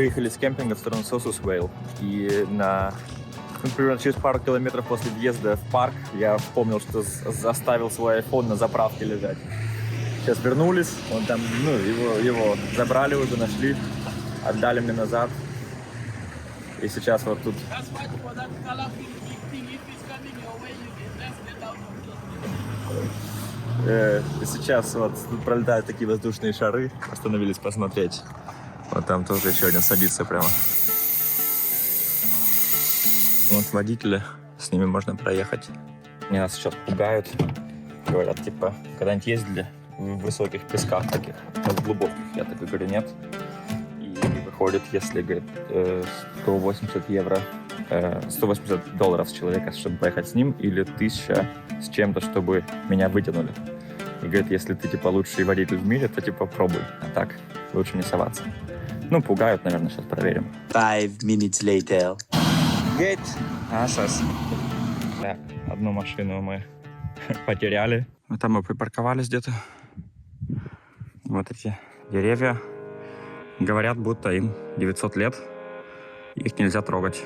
выехали с кемпинга в сторону Сосус-Вейл. И примерно через пару километров после въезда в парк я вспомнил, что оставил свой iPhone на заправке лежать. Сейчас вернулись, он там, его забрали уже, нашли, отдали мне назад. И сейчас вот тут... И сейчас вот тут пролетают такие воздушные шары. Остановились посмотреть. Вот там тоже еще один садится прямо. Вот водители, с ними можно проехать. Меня сейчас пугают. Говорят, типа, когда-нибудь ездили в высоких песках таких, в глубоких, я так и говорю, нет. И выходит, если, говорит, 180 евро, 180 долларов с человека, чтобы поехать с ним, или 1000 с чем-то, чтобы меня вытянули. И говорит, если ты, типа, лучший водитель в мире, то, типа, пробуй. А так, лучше не соваться. Ну, пугают, наверное, сейчас проверим. 5 minutes later. Гейт. Асас. Так, одну машину мы потеряли. Вот там мы припарковались где-то. Вот эти деревья. Говорят, будто им 900 лет. Их нельзя трогать.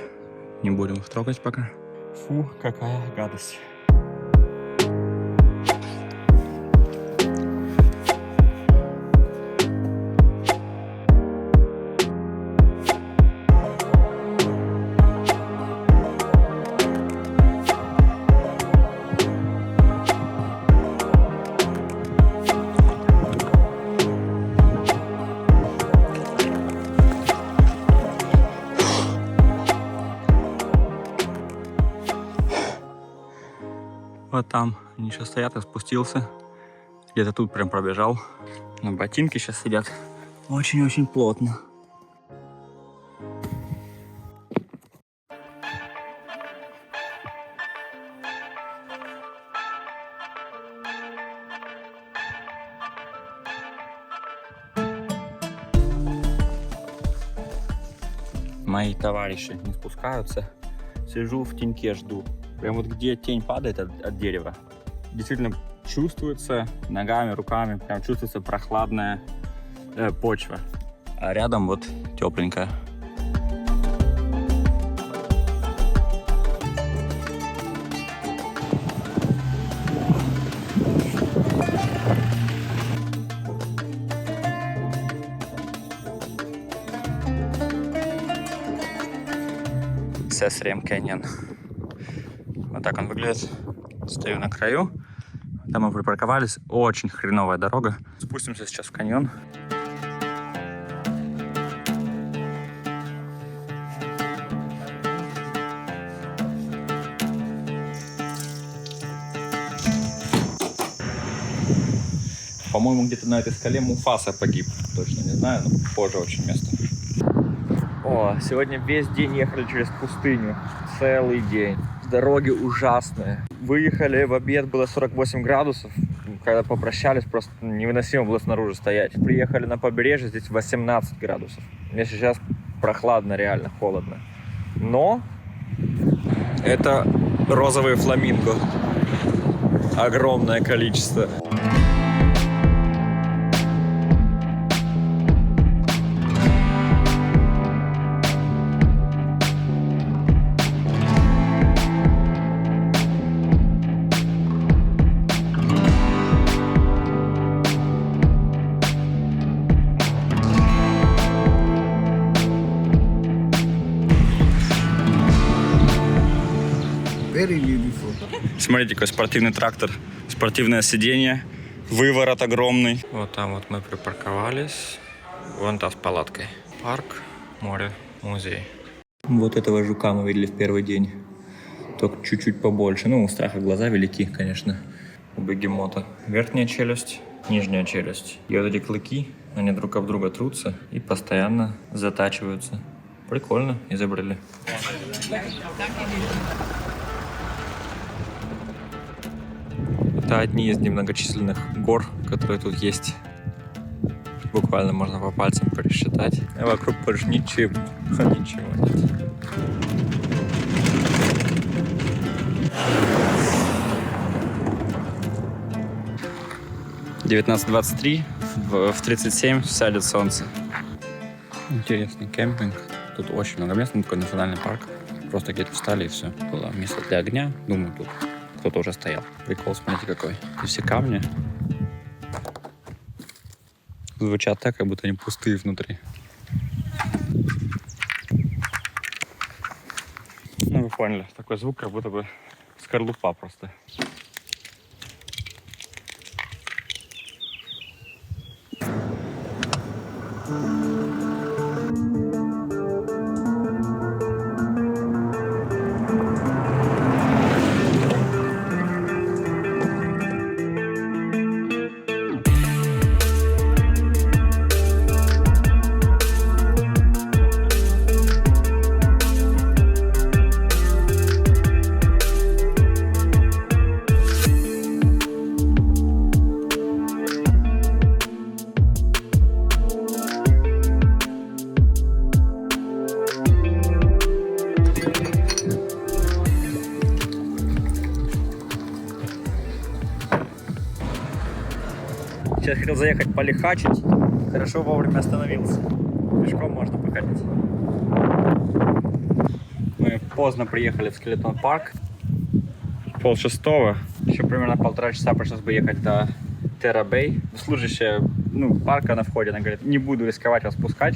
Не будем их трогать пока. Фу, какая гадость. Вот там они сейчас стоят, я спустился. Где-то тут прям пробежал. Но ботинки сейчас сидят очень-очень плотно. Мои товарищи не спускаются. Сижу в теньке, жду. Прям вот где тень падает от дерева, действительно чувствуется ногами, руками, прям чувствуется прохладная почва. А рядом вот тепленькая. Сесрем Canyon. Вот так он выглядит. Стою на краю. Там мы припарковались. Очень хреновая дорога. Спустимся сейчас в каньон. По-моему, где-то на этой скале Муфаса погиб. Точно не знаю, но похоже очень место. О, сегодня весь день ехали через пустыню. Целый день. Дороги ужасные. Выехали, в обед было 48 градусов. Когда попрощались, просто невыносимо было снаружи стоять. Приехали на побережье, здесь 18 градусов. Мне сейчас прохладно, реально холодно. Но это розовые фламинго. Огромное количество. Смотрите, какой спортивный трактор, спортивное сиденье, выворот огромный. Вот там вот мы припарковались. Вон та с палаткой. Парк, море, музей. Вот этого жука мы видели в первый день. Только чуть-чуть побольше. Ну, у страха глаза велики, конечно, у бегемота. Верхняя челюсть, нижняя челюсть. И вот эти клыки, они друг об друга трутся и постоянно затачиваются. Прикольно изобрели. Это одни из немногочисленных гор, которые тут есть. Буквально можно по пальцам пересчитать. А вокруг больше ничего нет. В 19:23, в 37 сядет солнце. Интересный кемпинг. Тут очень много мест, такой национальный парк. Просто где-то встали и все. Было место для огня. Думаю, тут кто-то уже стоял. Прикол, смотрите какой. И все камни звучат так, как будто они пустые внутри. Ну, вы поняли. Такой звук, как будто бы скорлупа просто. Сейчас хотел заехать полихачить. Хорошо вовремя остановился. Пешком можно походить. Мы поздно приехали в Скелетон парк. 5:30. Еще примерно 1,5 часа пришлось бы ехать до Терра-Бэй. Служащая парка на входе, она говорит, не буду рисковать вас пускать,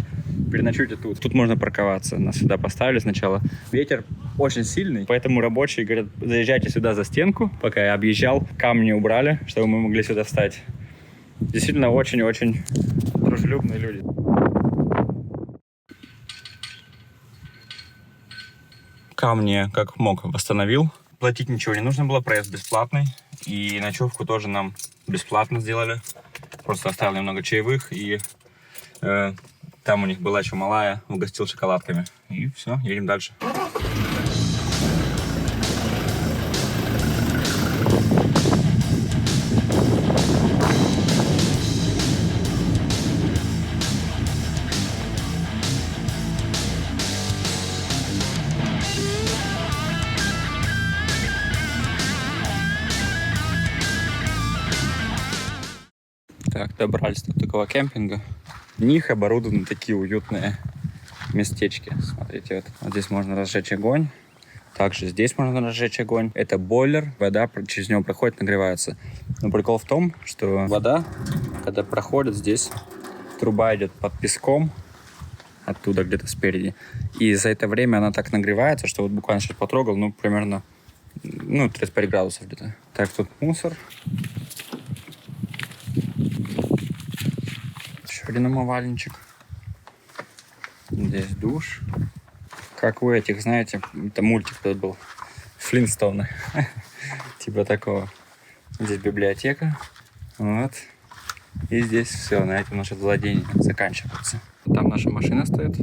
переночуйте тут. Тут можно парковаться. Нас сюда поставили сначала. Ветер очень сильный, поэтому рабочие говорят, заезжайте сюда за стенку. Пока я объезжал, камни убрали, чтобы мы могли сюда встать. Действительно очень-очень дружелюбные люди. Камни как мог восстановил. Платить ничего не нужно было, проезд бесплатный. И ночевку тоже нам бесплатно сделали. Просто оставил немного чаевых. И там у них была еще малая, угостил шоколадками. И все, едем дальше. Так, добрались до такого кемпинга. В них оборудованы такие уютные местечки. Смотрите, вот здесь можно разжечь огонь. Также здесь можно разжечь огонь. Это бойлер, вода через него проходит, нагревается. Но прикол в том, что вода, когда проходит здесь, труба идет под песком, оттуда где-то спереди. И за это время она так нагревается, что вот буквально сейчас потрогал, примерно 35 градусов где-то. Так, тут мусор. Еще один умывальничек. Здесь душ. Как у этих, знаете, это мультик тут был. Флинстоуны. Типа такого. Здесь библиотека. Вот. И здесь все. На этом наше владение заканчивается. Там наша машина стоит.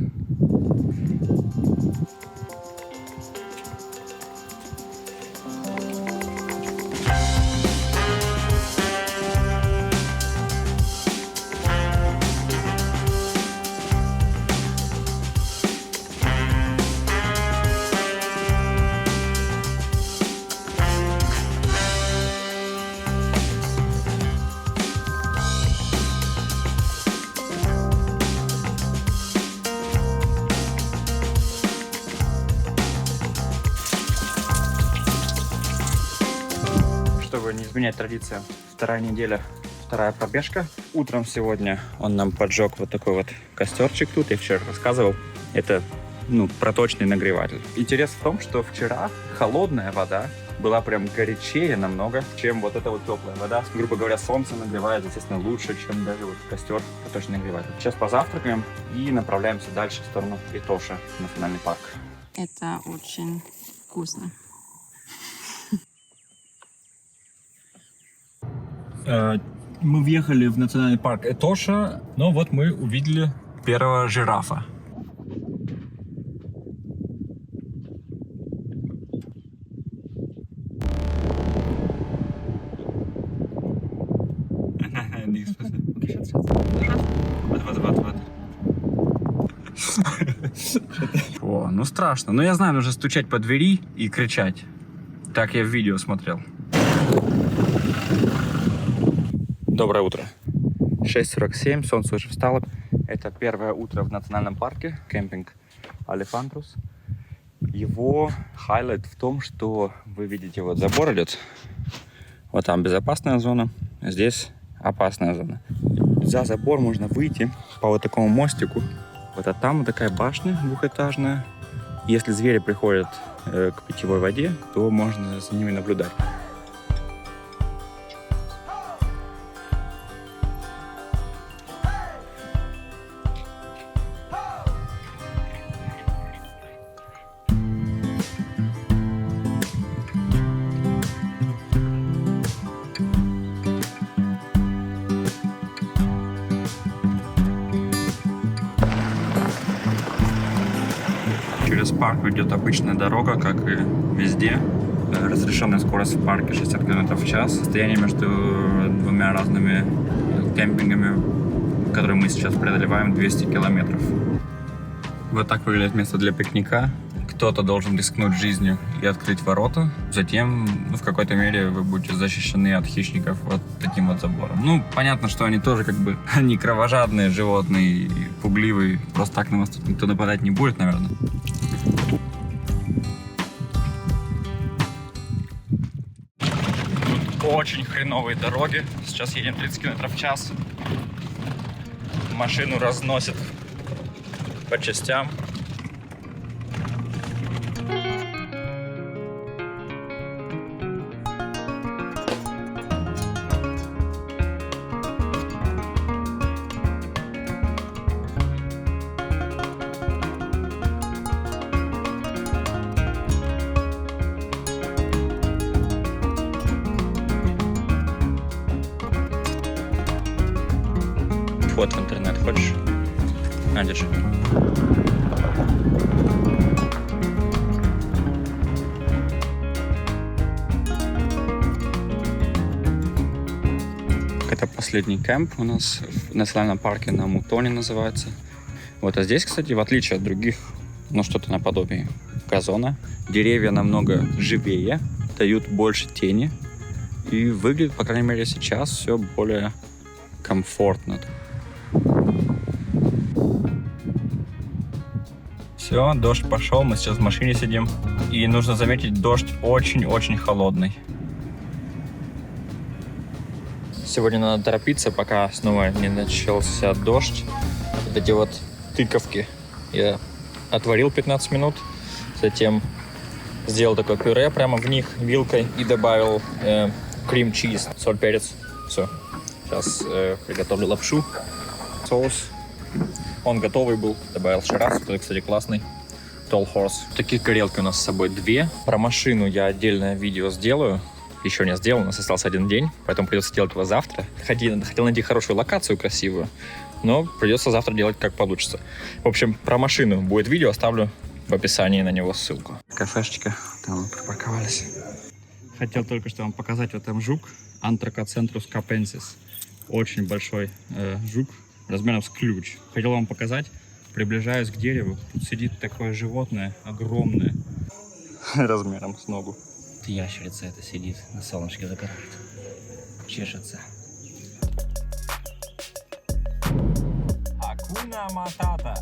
Чтобы не изменять традициям, вторая неделя, вторая пробежка. Утром сегодня он нам поджег вот такой вот костерчик тут, я вчера рассказывал. Это, проточный нагреватель. Интерес в том, что вчера холодная вода была прям горячее намного, чем вот эта вот теплая вода. Грубо говоря, солнце нагревает, естественно, лучше, чем даже вот костер проточный нагреватель. Сейчас позавтракаем и направляемся дальше в сторону Этоша, национальный парк. Это очень вкусно. Мы въехали в национальный парк Этоша, но вот мы увидели первого жирафа. О, ну страшно. Но я знаю, нужно стучать по двери и кричать. Так я в видео смотрел. Доброе утро. 6:47, солнце уже встало. Это первое утро в национальном парке, кемпинг Алефантрус. Его хайлайт в том, что вы видите, вот забор идет. Вот там безопасная зона, здесь опасная зона. За забор можно выйти по вот такому мостику. Вот а там вот такая башня двухэтажная. Если звери приходят к питьевой воде, то можно за ними наблюдать. Через парк идет обычная дорога, как и везде. Разрешенная скорость в парке 60 км в час. Расстояние между двумя разными кемпингами, которые мы сейчас преодолеваем, 200 километров. Вот так выглядит место для пикника. Кто-то должен рискнуть жизнью и открыть ворота. Затем, в какой-то мере, вы будете защищены от хищников вот таким вот забором. Ну, понятно, что они тоже как бы не кровожадные животные и пугливые. Просто так на вас тут никто нападать не будет, наверное. Тут очень хреновые дороги. Сейчас едем 30 км в час. Машину разносит по частям. Вход в интернет хочешь? На, держи. Это последний кемп у нас в национальном парке на Мутоне называется. Вот, а здесь, кстати, в отличие от других, ну что-то наподобие газона, деревья намного живее, дают больше тени и выглядит, по крайней мере, сейчас все более комфортно. Все, дождь пошел, мы сейчас в машине сидим. И нужно заметить, дождь очень-очень холодный. Сегодня надо торопиться, пока снова не начался дождь. Вот эти вот тыковки я отварил 15 минут. Затем сделал такое пюре прямо в них вилкой и добавил крем-чиз, соль, перец. Все. Сейчас приготовлю лапшу. Соус. Он готовый был. Добавил шарас. Это, кстати, классный. Tall Horse. Такие тарелки у нас с собой 2. Про машину я отдельное видео сделаю. Еще не сделал. У нас остался один день. Поэтому придется делать его завтра. Хотел найти хорошую локацию красивую. Но придется завтра делать как получится. В общем, про машину будет видео. Оставлю в описании на него ссылку. Кафешечка. Там мы припарковались. Хотел только что вам показать вот там жук. Anthracocentrus capensis. Очень большой жук. Размером с ключ. Хотел вам показать. Приближаюсь к дереву. Тут сидит такое животное огромное. Размером с ногу. Ящерица это сидит. На солнышке загорает. Чешется. Акуна матата.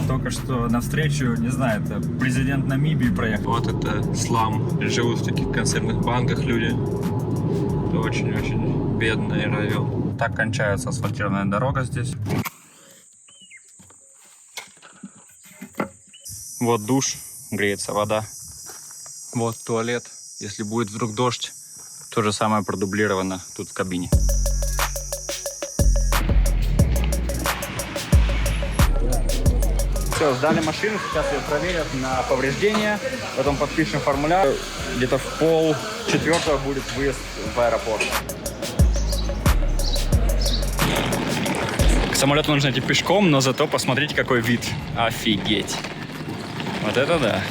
Только что навстречу, не знаю, это президент Намибии проехал. Вот это слам. Живут в таких консервных банках люди. Это очень-очень бедный район. Так кончается асфальтированная дорога здесь. Вот душ, греется вода. Вот туалет. Если будет вдруг дождь, то же самое продублировано тут в кабине. Все, сдали машину, сейчас ее проверят на повреждения, потом подпишем формуляр. Где-то в 3:30 будет выезд в аэропорт. К самолету нужно идти пешком, но зато посмотрите, какой вид. Офигеть. Вот это да.